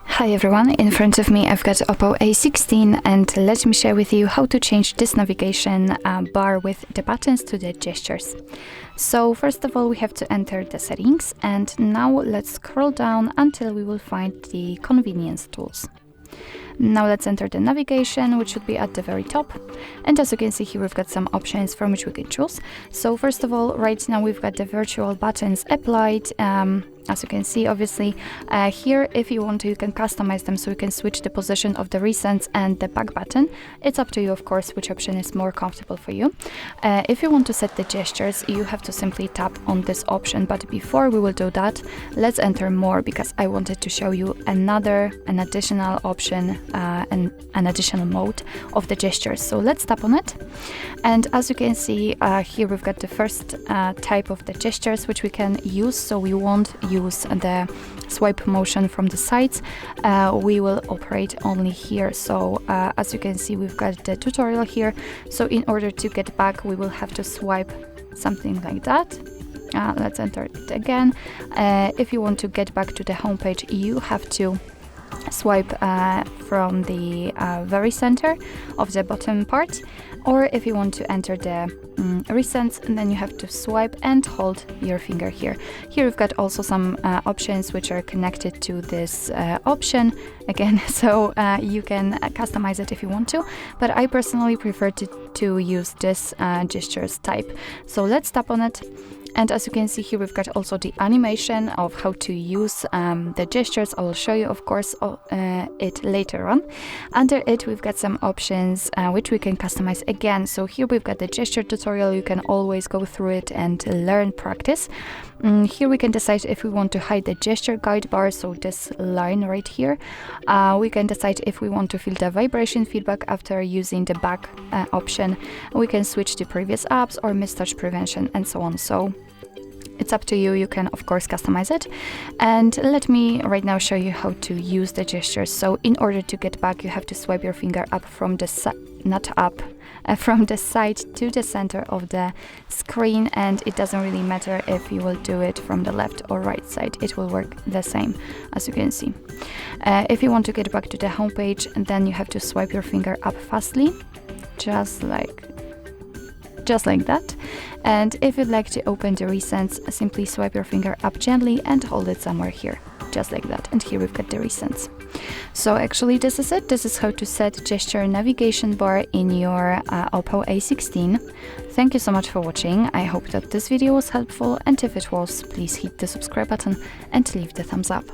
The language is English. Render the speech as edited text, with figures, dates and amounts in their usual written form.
Hi everyone, in front of me I've got OPPO A16 and let me share with you how to change this navigation bar with the buttons to the gestures. So first of all we have to enter the settings, and now let's scroll down until we will find the convenience tools. Now let's enter the navigation, which should be at the very top. And as you can see here, we've got some options from which we can choose. So first of all, right now we've got the virtual buttons applied. As you can see, obviously, here, if you want to, you can customize them, so you can switch the position of the recents and the back button. It's up to you, of course, which option is more comfortable for you. If you want to set the gestures, you have to simply tap on this option. But before we will do that, let's enter more, because I wanted to show you an additional option, an additional mode of the gestures. So let's tap on it. And as you can see, here we've got the first type of the gestures which we can use. So we won't use the swipe motion from the sides. We will operate only here. So as you can see, we've got the tutorial here. So in order to get back, we will have to swipe something like that. Let's enter it again. If you want to get back to the home page, you have to swipe from the very center of the bottom part, or if you want to enter the recents, and then you have to swipe and hold your finger here. Here we've got also some options which are connected to this option again, so you can customize it if you want to, but I personally prefer to use this gestures type. So let's tap on it. And as you can see here, we've got also the animation of how to use the gestures. I will show you, of course, it later on. Under it, we've got some options which we can customize again. So here we've got the gesture tutorial. You can always go through it and learn, practice. Here we can decide if we want to hide the gesture guide bar, so this line right here. We can decide if we want to feel the vibration feedback after using the back option. We can switch to previous apps or mistouch prevention and so on. So it's up to you. You can, of course, customize it. And let me right now show you how to use the gestures. So in order to get back, you have to swipe your finger up from the side, not up, from the side to the center of the screen. And it doesn't really matter if you will do it from the left or right side. It will work the same, as you can see. If you want to get back to the home page, then you have to swipe your finger up fastly, just like that. And if you'd like to open the recents, simply swipe your finger up gently and hold it somewhere here, just like that. And here we've got the recents. So actually this is it. This is how to set gesture navigation bar in your OPPO A16. Thank you so much for watching. I hope that this video was helpful, and if it was, please hit the subscribe button and leave the thumbs up.